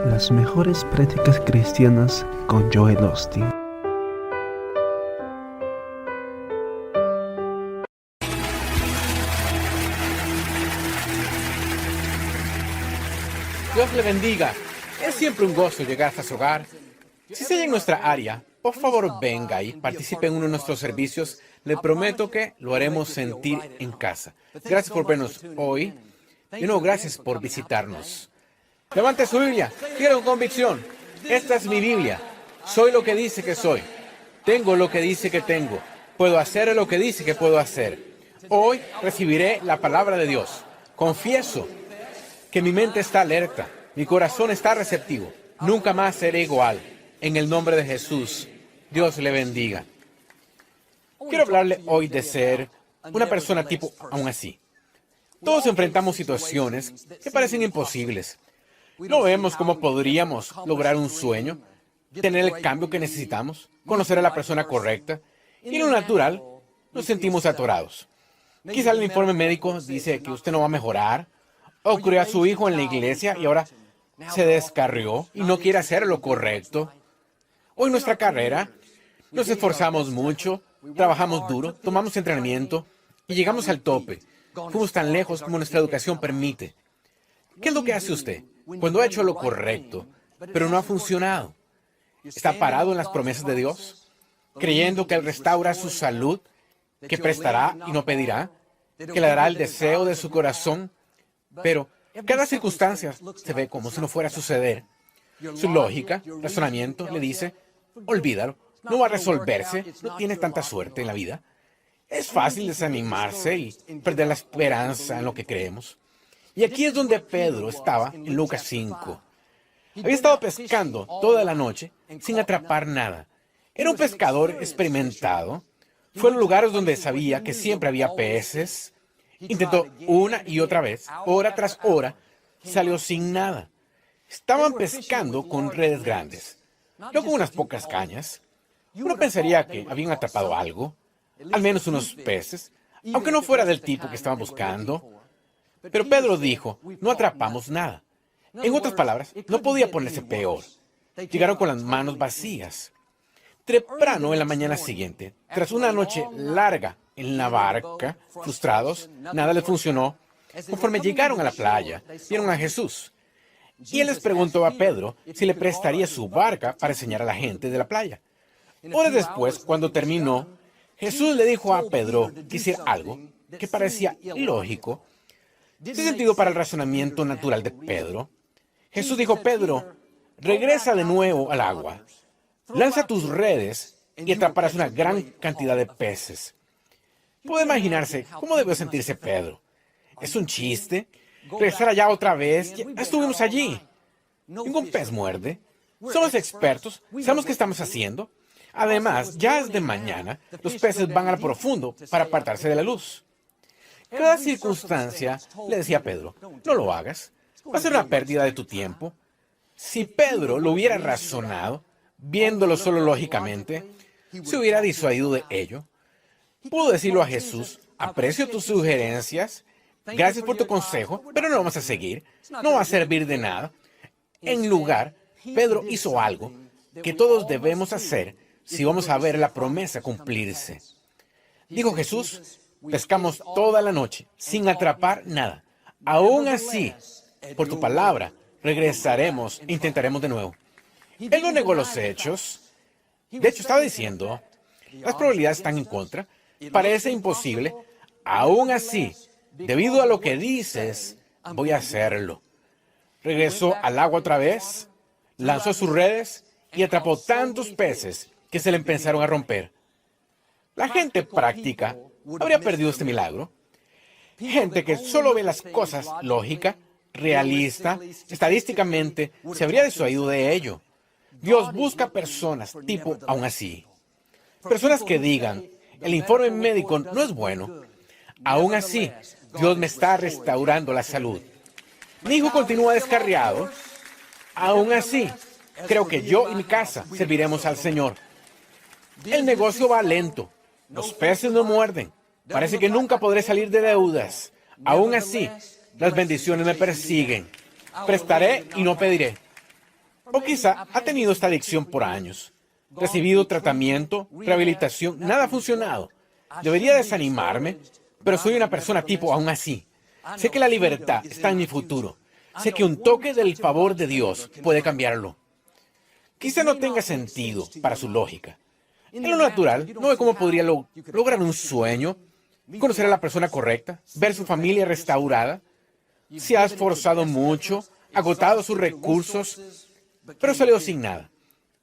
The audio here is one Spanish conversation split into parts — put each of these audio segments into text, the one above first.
Las mejores prácticas cristianas con Joel Osteen. Dios le bendiga. Es siempre un gozo llegar hasta su hogar. Si se halla en nuestra área, por favor venga y participe en uno de nuestros servicios. Le prometo que lo haremos sentir en casa. Gracias por vernos hoy. De nuevo, gracias por visitarnos. Levante su Biblia. Quiero con convicción. Esta es mi Biblia. Soy lo que dice que soy. Tengo lo que dice que tengo. Puedo hacer lo que dice que puedo hacer. Hoy recibiré la palabra de Dios. Confieso que mi mente está alerta. Mi corazón está receptivo. Nunca más seré igual. En el nombre de Jesús, Dios le bendiga. Quiero hablarle hoy de ser una persona tipo aún así. Todos enfrentamos situaciones que parecen imposibles. No vemos cómo podríamos lograr un sueño, tener el cambio que necesitamos, conocer a la persona correcta, y en lo natural nos sentimos atorados. Quizá el informe médico dice que usted no va a mejorar, o crió a su hijo en la iglesia y ahora se descarrió y no quiere hacer lo correcto. O en nuestra carrera nos esforzamos mucho, trabajamos duro, tomamos entrenamiento y llegamos al tope. Fuimos tan lejos como nuestra educación permite. ¿Qué es lo que hace usted cuando ha hecho lo correcto, pero no ha funcionado? ¿Está parado en las promesas de Dios, creyendo que Él restaura su salud, que prestará y no pedirá, que le dará el deseo de su corazón? Pero cada circunstancia se ve como si no fuera a suceder. Su lógica, razonamiento, le dice, olvídalo, no va a resolverse, no tienes tanta suerte en la vida. Es fácil desanimarse y perder la esperanza en lo que creemos. Y aquí es donde Pedro estaba en Lucas 5. Había estado pescando toda la noche sin atrapar nada. Era un pescador experimentado. Fue a los lugares donde sabía que siempre había peces. Intentó una y otra vez, hora tras hora, salió sin nada. Estaban pescando con redes grandes, no con unas pocas cañas. Uno pensaría que habían atrapado algo, al menos unos peces, aunque no fuera del tipo que estaban buscando. Pero Pedro dijo, no atrapamos nada. En otras palabras, no podía ponerse peor. Llegaron con las manos vacías. Temprano en la mañana siguiente, tras una noche larga en la barca, frustrados, nada les funcionó. Conforme llegaron a la playa, vieron a Jesús. Y él les preguntó a Pedro si le prestaría su barca para enseñar a la gente de la playa. Horas después, cuando terminó, Jesús le dijo a Pedro que hiciera algo que parecía ilógico, sin sentido para el razonamiento natural de Pedro. Jesús dijo, Pedro, regresa de nuevo al agua, lanza tus redes y atraparás una gran cantidad de peces. Puede imaginarse cómo debió sentirse Pedro. ¿Es un chiste? ¿Regresar allá otra vez? Ya estuvimos allí. Ningún pez muerde. Somos expertos, sabemos qué estamos haciendo. Además, ya es de mañana, los peces van al profundo para apartarse de la luz. Cada circunstancia, le decía a Pedro, no lo hagas, va a ser una pérdida de tu tiempo. Si Pedro lo hubiera razonado, viéndolo solo lógicamente, se hubiera disuadido de ello. Pudo decirlo a Jesús, aprecio tus sugerencias, gracias por tu consejo, pero no vamos a seguir, no va a servir de nada. En lugar, Pedro hizo algo que todos debemos hacer si vamos a ver la promesa cumplirse. Dijo Jesús, pescamos toda la noche sin atrapar nada. Aún así, por tu palabra, regresaremos e intentaremos de nuevo. Él no negó los hechos. De hecho, estaba diciendo, las probabilidades están en contra, parece imposible. Aún así, debido a lo que dices, voy a hacerlo. Regresó al agua otra vez, lanzó sus redes y atrapó tantos peces que se le empezaron a romper. La gente práctica habría perdido este milagro. Gente que solo ve las cosas lógica, realista, estadísticamente, se habría disuadido de ello. Dios busca personas tipo aún así. Personas que digan, el informe médico no es bueno. Aún así, Dios me está restaurando la salud. Mi hijo continúa descarriado. Aún así, creo que yo y mi casa serviremos al Señor. El negocio va lento. Los peces no muerden. Parece que nunca podré salir de deudas. Aún así, las bendiciones me persiguen. Prestaré y no pediré. O quizá ha tenido esta adicción por años. Recibido tratamiento, rehabilitación, nada ha funcionado. Debería desanimarme, pero soy una persona tipo aún así. Sé que la libertad está en mi futuro. Sé que un toque del favor de Dios puede cambiarlo. Quizá no tenga sentido para su lógica. En lo natural, no ve cómo podría lograr un sueño, conocer a la persona correcta, ver su familia restaurada. Se ha esforzado mucho, agotado sus recursos, pero salió sin nada,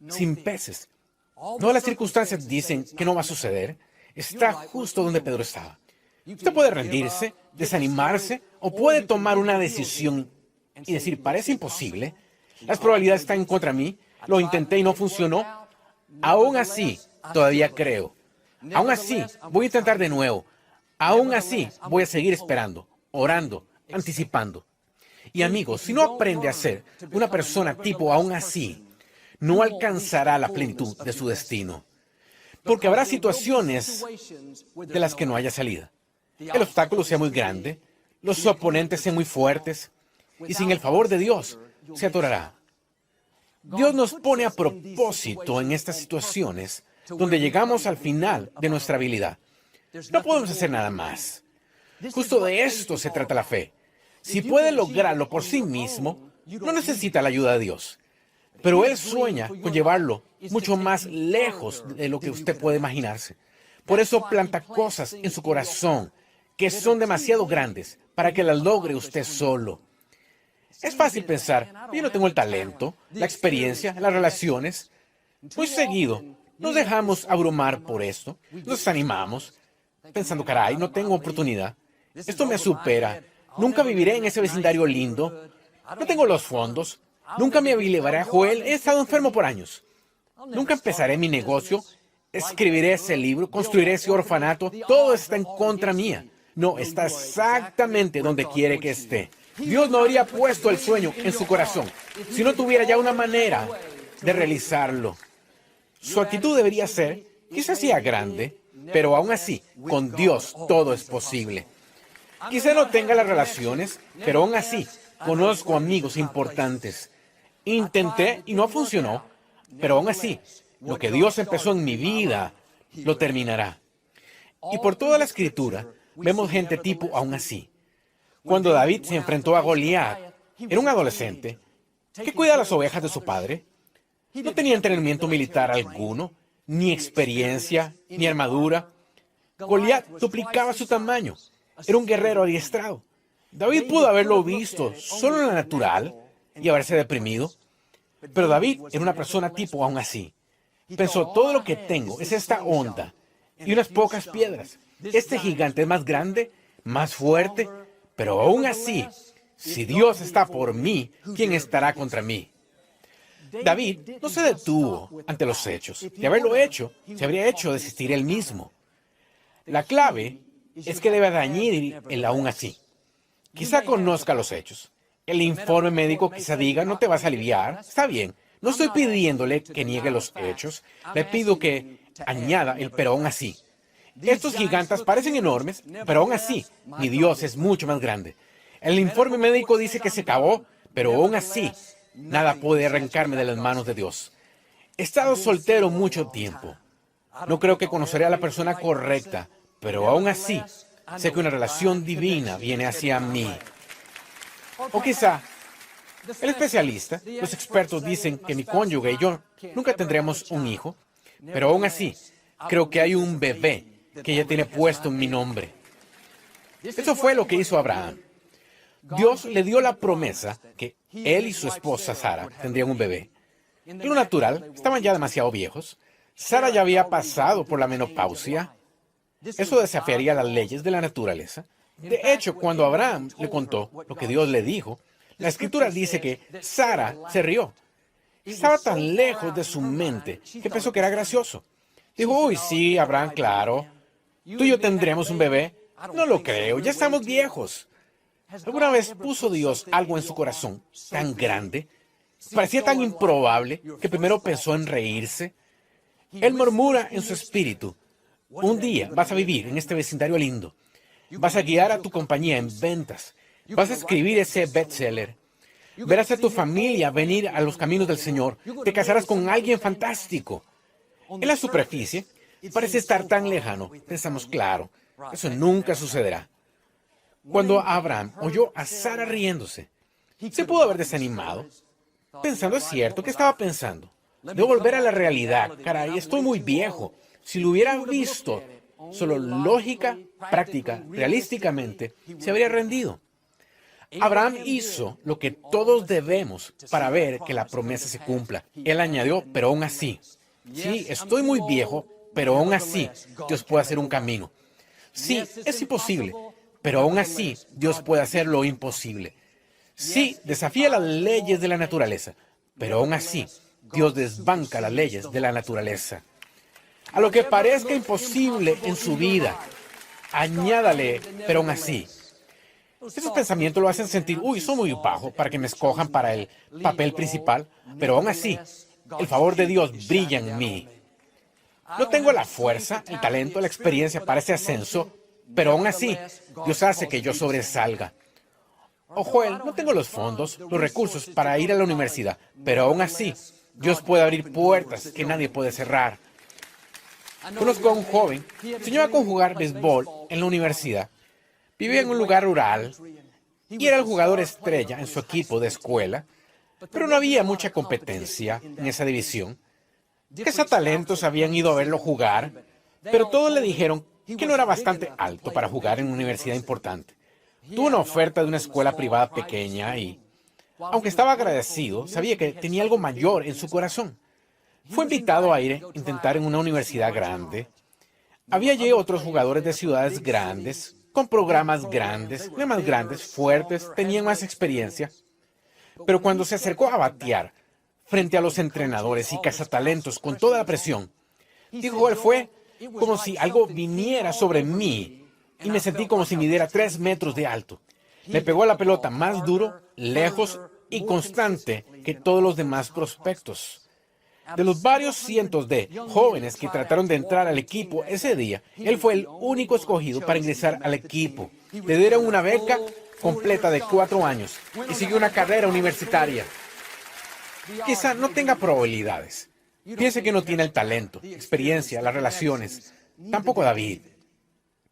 sin peces. Todas las circunstancias dicen que no va a suceder. Está justo donde Pedro estaba. Usted puede rendirse, desanimarse, o puede tomar una decisión y decir, parece imposible, las probabilidades están en contra de mí, lo intenté y no funcionó. Aún así, todavía creo. Aún así, voy a intentar de nuevo. Aún así, voy a seguir esperando, orando, anticipando. Y amigos, si no aprende a ser una persona tipo aún así, no alcanzará la plenitud de su destino. Porque habrá situaciones de las que no haya salida. El obstáculo sea muy grande, los oponentes sean muy fuertes, y sin el favor de Dios, se atorará. Dios nos pone a propósito en estas situaciones donde llegamos al final de nuestra habilidad. No podemos hacer nada más. Justo de esto se trata la fe. Si puede lograrlo por sí mismo, no necesita la ayuda de Dios. Pero Él sueña con llevarlo mucho más lejos de lo que usted puede imaginarse. Por eso planta cosas en su corazón que son demasiado grandes para que las logre usted solo. Es fácil pensar, yo no tengo el talento, la experiencia, las relaciones. Muy seguido nos dejamos abrumar por esto, nos desanimamos, pensando, caray, no tengo oportunidad, esto me supera, nunca viviré en ese vecindario lindo, no tengo los fondos, nunca me llevaré a Joel, he estado enfermo por años, nunca empezaré mi negocio, escribiré ese libro, construiré ese orfanato, todo está en contra mía. No, está exactamente donde quiere que esté. Dios no habría puesto el sueño en su corazón si no tuviera ya una manera de realizarlo. Su actitud debería ser, quizás sea grande, pero aún así, con Dios todo es posible. Quizá no tenga las relaciones, pero aún así, conozco amigos importantes. Intenté y no funcionó, pero aún así, lo que Dios empezó en mi vida, lo terminará. Y por toda la Escritura, vemos gente tipo aún así. Cuando David se enfrentó a Goliat, era un adolescente que cuida las ovejas de su padre. No tenía entrenamiento militar alguno, ni experiencia, ni armadura. Goliat duplicaba su tamaño. Era un guerrero adiestrado. David pudo haberlo visto solo en la natural y haberse deprimido. Pero David era una persona tipo aún así. Pensó, todo lo que tengo es esta onda y unas pocas piedras. Este gigante es más grande, más fuerte, pero aún así, si Dios está por mí, ¿quién estará contra mí? David no se detuvo ante los hechos. De haberlo hecho, se habría hecho desistir él mismo. La clave es que debe añadir el aún así. Quizá conozca los hechos. El informe médico quizá diga, no te vas a aliviar. Está bien. No estoy pidiéndole que niegue los hechos. Le pido que añada el pero aún así. Estos gigantes parecen enormes, pero aún así, mi Dios es mucho más grande. El informe médico dice que se acabó, pero aún así, nada puede arrancarme de las manos de Dios. He estado soltero mucho tiempo. No creo que conoceré a la persona correcta, pero aún así, sé que una relación divina viene hacia mí. O quizá, el especialista, los expertos dicen que mi cónyuge y yo nunca tendremos un hijo, pero aún así, creo que hay un bebé que ella tiene puesto en mi nombre. Eso fue lo que hizo Abraham. Dios le dio la promesa que él y su esposa Sara tendrían un bebé. En lo natural, estaban ya demasiado viejos. Sara ya había pasado por la menopausia. Eso desafiaría las leyes de la naturaleza. De hecho, cuando Abraham le contó lo que Dios le dijo, la Escritura dice que Sara se rió. Estaba tan lejos de su mente que pensó que era gracioso. Dijo, uy, sí, Abraham, claro. ¿Tú y yo tendremos un bebé? No lo creo, ya estamos viejos. ¿Alguna vez puso Dios algo en su corazón tan grande? Parecía tan improbable que primero pensó en reírse. Él murmura en su espíritu, un día vas a vivir en este vecindario lindo. Vas a guiar a tu compañía en ventas. Vas a escribir ese bestseller. Verás a tu familia venir a los caminos del Señor. Te casarás con alguien fantástico. En la superficie, parece estar tan lejano. Pensamos, claro, eso nunca sucederá. Cuando Abraham oyó a Sara riéndose, se pudo haber desanimado, pensando, es cierto, ¿qué estaba pensando? Debo volver a la realidad. Caray, estoy muy viejo. Si lo hubiera visto, solo lógica, práctica, realísticamente, se habría rendido. Abraham hizo lo que todos debemos para ver que la promesa se cumpla. Él añadió, pero aún así. Sí, estoy muy viejo, pero aún así Dios puede hacer un camino. Sí, es imposible, pero aún así Dios puede hacer lo imposible. Sí, desafía las leyes de la naturaleza, pero aún así Dios desbanca las leyes de la naturaleza. A lo que parezca imposible en su vida, añádale, pero aún así. Esos pensamientos lo hacen sentir, uy, soy muy bajo para que me escojan para el papel principal, pero aún así, el favor de Dios brilla en mí. No tengo la fuerza, el talento, la experiencia para ese ascenso, pero aún así, Dios hace que yo sobresalga. O Joel, no tengo los fondos, los recursos para ir a la universidad, pero aún así, Dios puede abrir puertas que nadie puede cerrar. Conozco a un joven, soñaba con jugar béisbol en la universidad. Vivía en un lugar rural y era el jugador estrella en su equipo de escuela, pero no había mucha competencia en esa división. Cazatalentos habían ido a verlo jugar, pero todos le dijeron que no era bastante alto para jugar en una universidad importante. Tuvo una oferta de una escuela privada pequeña y, aunque estaba agradecido, sabía que tenía algo mayor en su corazón. Fue invitado a ir a intentar en una universidad grande. Había allí otros jugadores de ciudades grandes, con programas grandes, no más grandes, fuertes, tenían más experiencia. Pero cuando se acercó a batear frente a los entrenadores y cazatalentos con toda la presión, dijo él, fue como si algo viniera sobre mí y me sentí como si midiera 3 metros de alto. Le pegó a la pelota más duro, lejos y constante que todos los demás prospectos. De los varios cientos de jóvenes que trataron de entrar al equipo ese día, él fue el único escogido para ingresar al equipo. Le dieron una beca completa de 4 años y siguió una carrera universitaria. Quizá no tenga probabilidades. Piense que no tiene el talento, experiencia, las relaciones. Tampoco David.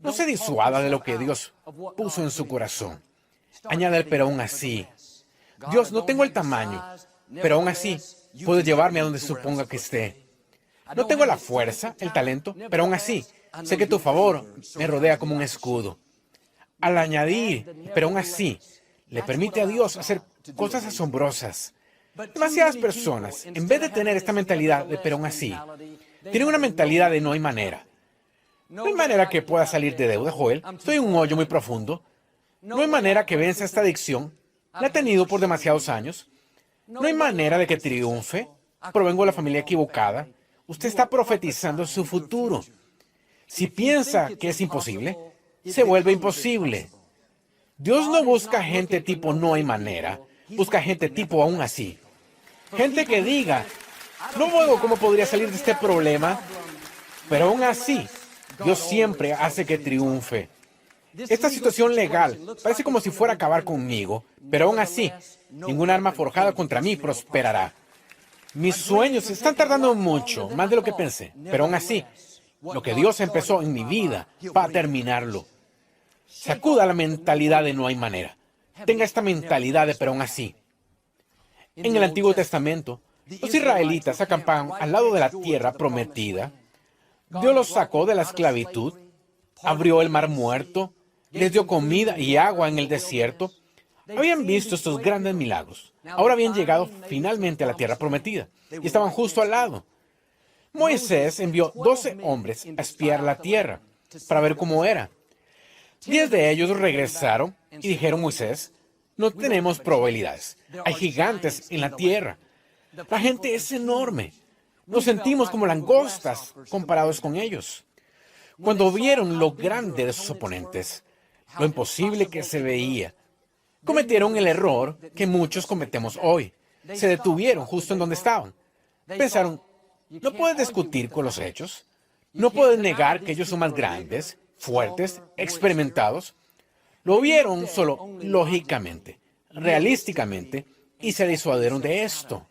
No se disuada de lo que Dios puso en su corazón. Añade el pero aún así. Dios, no tengo el tamaño, pero aún así puedo llevarme a donde suponga que esté. No tengo la fuerza, el talento, pero aún así sé que tu favor me rodea como un escudo. Al añadir, pero aún así, le permite a Dios hacer cosas asombrosas. Demasiadas personas, en vez de tener esta mentalidad de pero aún así, tienen una mentalidad de no hay manera. No hay manera que pueda salir de deuda, Joel. Estoy en un hoyo muy profundo. No hay manera que venza esta adicción. La he tenido por demasiados años. No hay manera de que triunfe. Provengo de la familia equivocada. Usted está profetizando su futuro. Si piensa que es imposible, se vuelve imposible. Dios no busca gente tipo no hay manera. Busca gente tipo aún así. Gente que diga, no veo cómo podría salir de este problema, pero aún así, Dios siempre hace que triunfe. Esta situación legal parece como si fuera a acabar conmigo, pero aún así, ninguna arma forjada contra mí prosperará. Mis sueños están tardando mucho, más de lo que pensé, pero aún así, lo que Dios empezó en mi vida va a terminarlo. Sacuda la mentalidad de no hay manera. Tenga esta mentalidad de pero aún así. En el Antiguo Testamento, los israelitas acampaban al lado de la tierra prometida. Dios los sacó de la esclavitud, abrió el mar muerto, les dio comida y agua en el desierto. Habían visto estos grandes milagros. Ahora habían llegado finalmente a la tierra prometida y estaban justo al lado. Moisés envió 12 hombres a espiar la tierra para ver cómo era. 10 de ellos regresaron y dijeron, Moisés, no tenemos probabilidades. Hay gigantes en la tierra. La gente es enorme. Nos sentimos como langostas comparados con ellos. Cuando vieron lo grande de sus oponentes, lo imposible que se veía, cometieron el error que muchos cometemos hoy. Se detuvieron justo en donde estaban. Pensaron, no puedes discutir con los hechos. No puedes negar que ellos son más grandes, fuertes, experimentados. Lo vieron solo lógicamente, realísticamente, y se disuadieron de esto.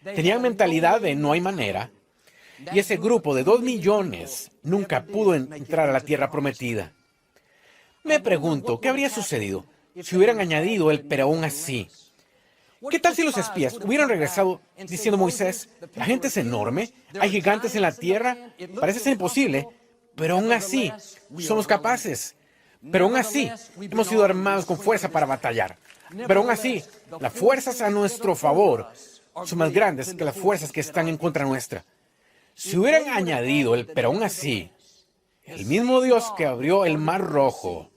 Tenían mentalidad de no hay manera, y ese grupo de 2 millones nunca pudo entrar a la tierra prometida. Me pregunto, ¿qué habría sucedido si hubieran añadido el pero aún así? ¿Qué tal si los espías hubieran regresado diciendo Moisés, la gente es enorme, hay gigantes en la tierra, parece ser imposible, pero aún así somos capaces, pero aún así hemos sido armados con fuerza para batallar, pero aún así las fuerzas a nuestro favor son más grandes que las fuerzas que están en contra nuestra? Si hubieran añadido el pero aún así, el mismo Dios que abrió el mar rojo,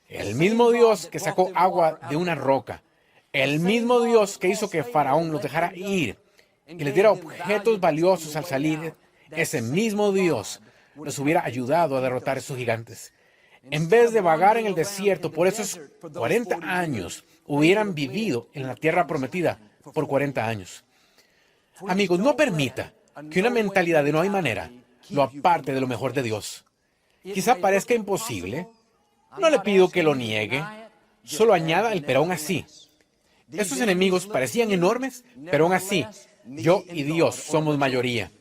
el mismo Dios que sacó agua de una roca, el mismo Dios que hizo que Faraón los dejara ir y les diera objetos valiosos al salir, ese mismo Dios los hubiera ayudado a derrotar a esos gigantes. En vez de vagar en el desierto por esos 40 años, hubieran vivido en la tierra prometida por 40 años. Amigos, no permita que una mentalidad de no hay manera lo aparte de lo mejor de Dios. Quizá parezca imposible. No le pido que lo niegue. Solo añada el pero aún así. Esos enemigos parecían enormes, pero aún así, yo y Dios somos mayoría.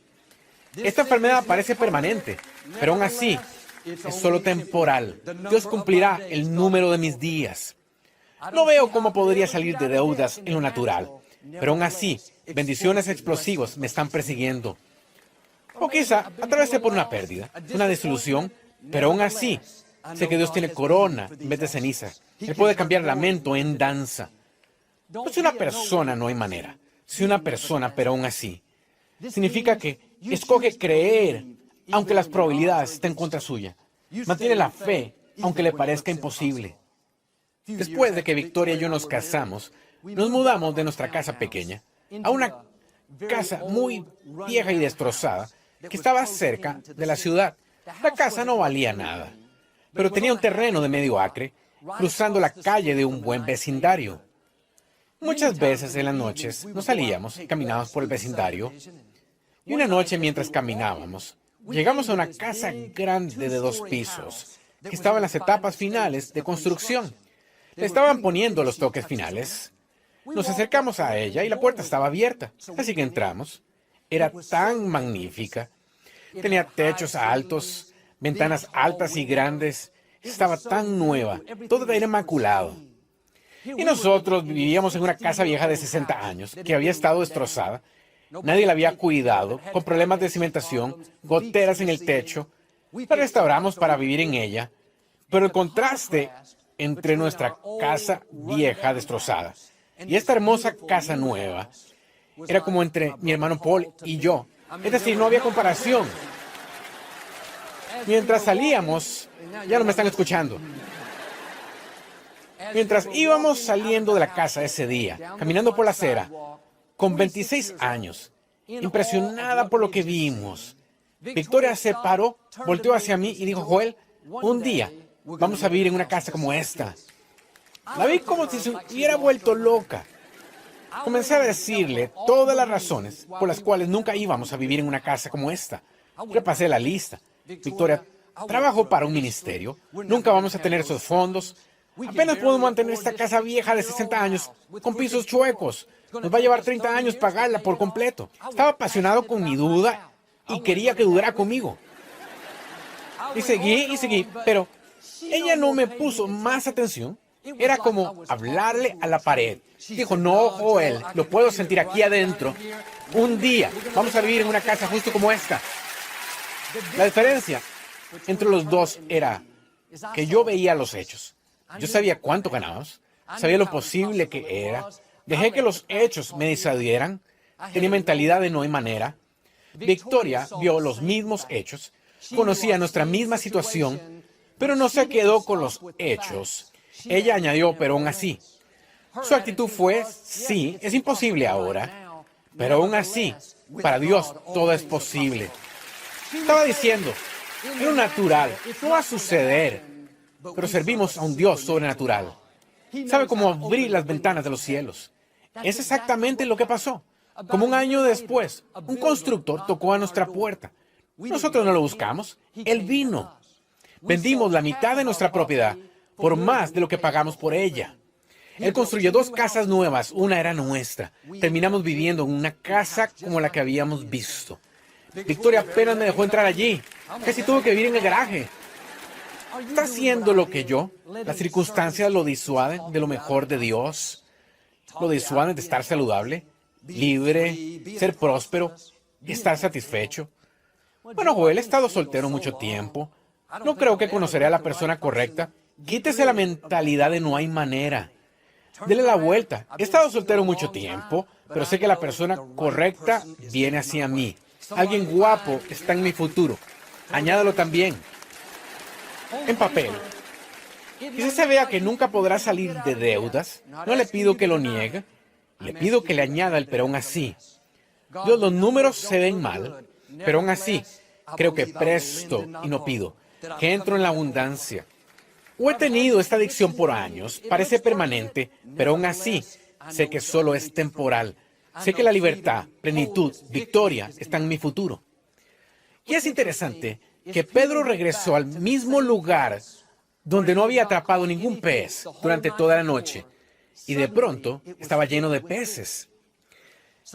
Esta enfermedad parece permanente, pero aún así, es solo temporal. Dios cumplirá el número de mis días. No veo cómo podría salir de deudas en lo natural, pero aún así, bendiciones explosivas me están persiguiendo. O quizá atravesé por una pérdida, una desilusión, pero aún así, sé que Dios tiene corona en vez de ceniza. Él puede cambiar lamento en danza. No es una persona, no hay manera. Si una persona, pero aún así. Significa que escoge creer, aunque las probabilidades estén en contra suya. Mantiene la fe, aunque le parezca imposible. Después de que Victoria y yo nos casamos, nos mudamos de nuestra casa pequeña a una casa muy vieja y destrozada que estaba cerca de la ciudad. La casa no valía nada, pero tenía un terreno de medio acre, cruzando la calle de un buen vecindario. Muchas veces en las noches nos salíamos y caminábamos por el vecindario. Y una noche mientras caminábamos, llegamos a una casa grande de 2 pisos, que estaba en las etapas finales de construcción. Le estaban poniendo los toques finales. Nos acercamos a ella y la puerta estaba abierta, así que entramos. Era tan magnífica. Tenía techos altos, ventanas altas y grandes. Estaba tan nueva, todo era inmaculado. Y nosotros vivíamos en una casa vieja de 60 años, que había estado destrozada. Nadie la había cuidado, con problemas de cimentación, goteras en el techo. La restauramos para vivir en ella, pero el contraste entre nuestra casa vieja destrozada y esta hermosa casa nueva era como entre mi hermano Paul y yo. Es decir, no había comparación. Mientras salíamos, ya no me están escuchando. Mientras íbamos saliendo de la casa ese día, caminando por la acera, con 26 años, impresionada por lo que vimos, Victoria se paró, volteó hacia mí y dijo, Joel, un día vamos a vivir en una casa como esta. La vi como si se hubiera vuelto loca. Comencé a decirle todas las razones por las cuales nunca íbamos a vivir en una casa como esta. Repasé la lista. Victoria, trabajo para un ministerio, nunca vamos a tener esos fondos. Apenas podemos mantener esta casa vieja de 60 años con pisos chuecos. Nos va a llevar 30 años pagarla por completo. Estaba apasionado con mi duda y quería que dudara conmigo. Y seguí, pero ella no me puso más atención. Era como hablarle a la pared. Dijo, no, Joel, lo puedo sentir aquí adentro. Un día vamos a vivir en una casa justo como esta. La diferencia entre los dos era que yo veía los hechos. Yo sabía cuánto ganábamos, sabía lo posible que era. Dejé que los hechos me disuadieran. Tenía mentalidad de no hay manera. Victoria vio los mismos hechos, conocía nuestra misma situación, pero no se quedó con los hechos. Ella añadió, pero aún así. Su actitud fue, sí, es imposible ahora, pero aún así, para Dios todo es posible. Estaba diciendo, es lo natural, no va a suceder, pero servimos a un Dios sobrenatural. Sabe cómo abrir las ventanas de los cielos. Es exactamente lo que pasó. Como un año después, un constructor tocó a nuestra puerta. Nosotros no lo buscamos, él vino. Vendimos la mitad de nuestra propiedad por más de lo que pagamos por ella. Él construyó 2 casas nuevas, una era nuestra. Terminamos viviendo en una casa como la que habíamos visto. Victoria apenas me dejó entrar allí. Casi tuve que vivir en el garaje. ¿Está haciendo lo que yo? Las circunstancias lo disuaden de lo mejor de Dios. Lo disuaden de estar saludable, libre, ser próspero, estar satisfecho. Bueno, Joel, he estado soltero mucho tiempo. No creo que conoceré a la persona correcta. Quítese la mentalidad de no hay manera. Dele la vuelta. He estado soltero mucho tiempo, pero sé que la persona correcta viene hacia mí. Alguien guapo está en mi futuro. Añádalo también. En papel. Quizás se vea que nunca podrá salir de deudas. No le pido que lo niegue. Le pido que le añada el pero aún así. Dios, los números se ven mal, pero aún así creo que presto y no pido. Que entro en la abundancia. O he tenido esta adicción por años, parece permanente, pero aún así sé que solo es temporal. Sé que la libertad, plenitud, victoria están en mi futuro. Y es interesante que Pedro regresó al mismo lugar donde no había atrapado ningún pez durante toda la noche, y de pronto estaba lleno de peces.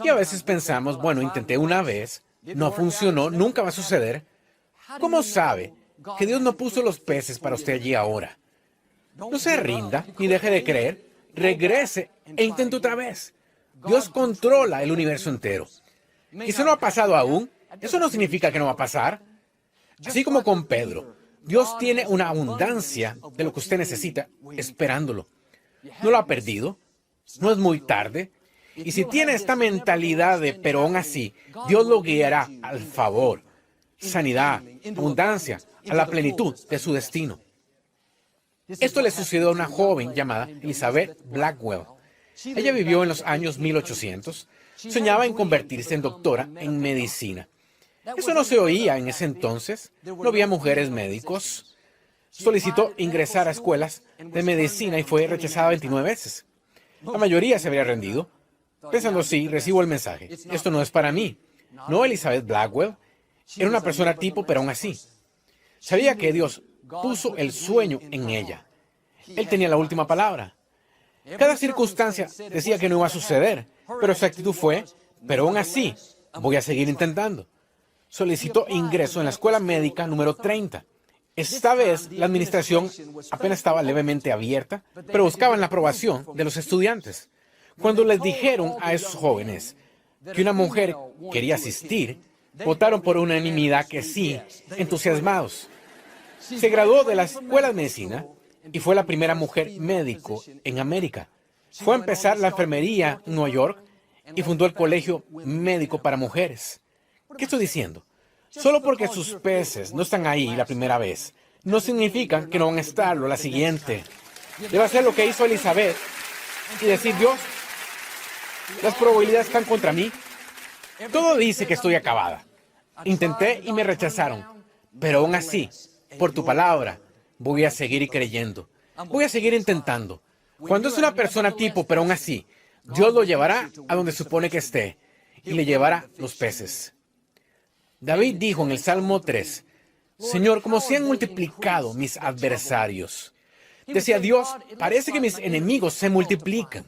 Y a veces pensamos, bueno, intenté una vez, no funcionó, nunca va a suceder. ¿Cómo sabe que Dios no puso los peces para usted allí ahora? No se rinda ni deje de creer, regrese e intente otra vez. Dios controla el universo entero. Eso no ha pasado aún, eso no significa que no va a pasar. Así como con Pedro, Dios tiene una abundancia de lo que usted necesita esperándolo. No lo ha perdido, no es muy tarde. Y si tiene esta mentalidad de pero aún así, Dios lo guiará al favor, sanidad, abundancia, a la plenitud de su destino. Esto le sucedió a una joven llamada Elizabeth Blackwell. Ella vivió en los años 1800. Soñaba en convertirse en doctora en medicina. Eso no se oía en ese entonces. No había mujeres médicos. Solicitó ingresar a escuelas de medicina y fue rechazada 29 veces. La mayoría se había rendido, pensando, sí, recibo el mensaje. Esto no es para mí. No, Elizabeth Blackwell era una persona tipo, pero aún así. Sabía que Dios puso el sueño en ella. Él tenía la última palabra. Cada circunstancia decía que no iba a suceder, pero su actitud fue, pero aún así, voy a seguir intentando. Solicitó ingreso en la escuela médica número 30. Esta vez, la administración apenas estaba levemente abierta, pero buscaban la aprobación de los estudiantes. Cuando les dijeron a esos jóvenes que una mujer quería asistir, votaron por unanimidad que sí, entusiasmados. Se graduó de la escuela de medicina y fue la primera mujer médico en América. Fue a empezar la enfermería en Nueva York y fundó el Colegio Médico para Mujeres. ¿Qué estoy diciendo? Solo porque sus peces no están ahí la primera vez, no significa que no van a estarlo la siguiente. Debe hacer lo que hizo Elizabeth y decir, Dios, las probabilidades están contra mí. Todo dice que estoy acabada. Intenté y me rechazaron, pero aún así, por tu palabra, voy a seguir creyendo. Voy a seguir intentando. Cuando es una persona tipo, pero aún así, Dios lo llevará a donde supone que esté y le llevará los peces. David dijo en el Salmo 3, Señor, como se han multiplicado mis adversarios. Decía Dios, parece que mis enemigos se multiplican.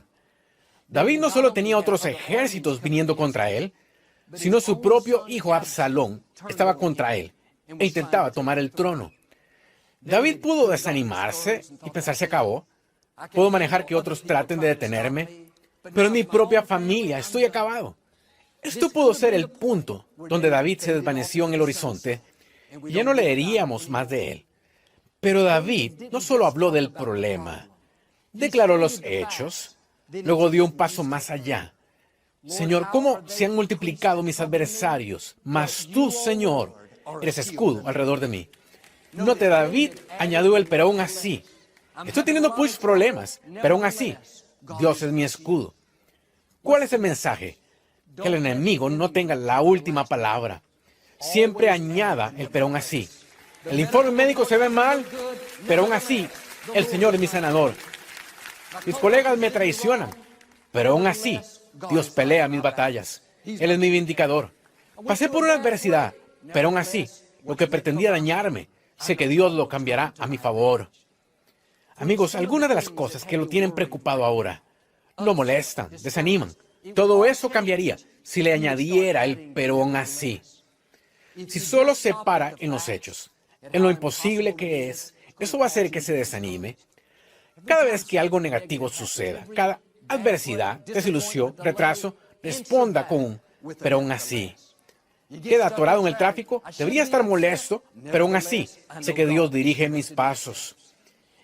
David no solo tenía otros ejércitos viniendo contra él, sino su propio hijo Absalón estaba contra él e intentaba tomar el trono. David pudo desanimarse y pensar se acabó. Puedo manejar que otros traten de detenerme, pero en mi propia familia estoy acabado. Esto pudo ser el punto donde David se desvaneció en el horizonte y ya no leeríamos más de él. Pero David no solo habló del problema, declaró los hechos, luego dio un paso más allá. Señor, ¿cómo se han multiplicado mis adversarios? Mas tú, Señor, eres escudo alrededor de mí. Note, David añadió el pero aún así. Estoy teniendo muchos problemas, pero aún así, Dios es mi escudo. ¿Cuál es el mensaje? Que el enemigo no tenga la última palabra. Siempre añada el pero aún así. El informe médico se ve mal, pero aún así, el Señor es mi sanador. Mis colegas me traicionan, pero aún así, Dios pelea mis batallas. Él es mi vindicador. Pasé por una adversidad, pero aún así, lo que pretendía dañarme, sé que Dios lo cambiará a mi favor. Amigos, algunas de las cosas que lo tienen preocupado ahora lo molestan, desaniman. Todo eso cambiaría si le añadiera el pero aún así. Si solo se para en los hechos, en lo imposible que es, eso va a hacer que se desanime. Cada vez que algo negativo suceda, cada adversidad, desilusión, retraso, responda con un pero aún así. Queda atorado en el tráfico, debería estar molesto, pero aún así sé que Dios dirige mis pasos.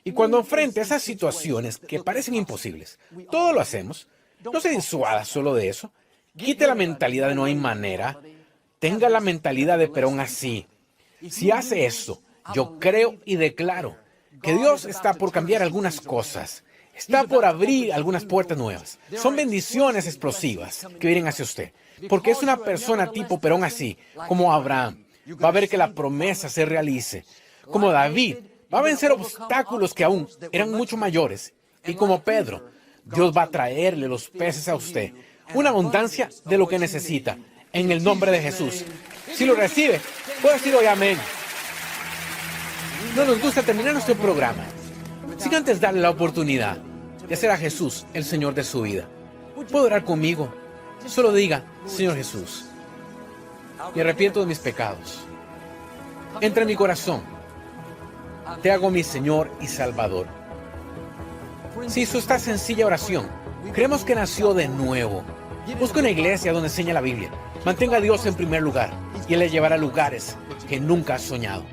Y cuando enfrente esas situaciones que parecen imposibles, todo lo hacemos, no se disuada solo de eso. Quite la mentalidad de no hay manera, tenga la mentalidad de pero aún así. Si hace eso, yo creo y declaro que Dios está por cambiar algunas cosas. Está por abrir algunas puertas nuevas. Son bendiciones explosivas que vienen hacia usted. Porque es una persona tipo, pero aún así, como Abraham. Va a ver que la promesa se realice. Como David, va a vencer obstáculos que aún eran mucho mayores. Y como Pedro, Dios va a traerle los peces a usted. Una abundancia de lo que necesita. En el nombre de Jesús. Si lo recibe, puede decir hoy amén. No nos gusta terminar nuestro programa sin antes darle la oportunidad de hacer a Jesús el Señor de su vida. ¿Puede orar conmigo? Solo diga, Señor Jesús, me arrepiento de mis pecados. Entra en mi corazón. Te hago mi Señor y Salvador. Si hizo esta sencilla oración, creemos que nació de nuevo. Busque una iglesia donde enseña la Biblia. Mantenga a Dios en primer lugar y Él le llevará a lugares que nunca has soñado.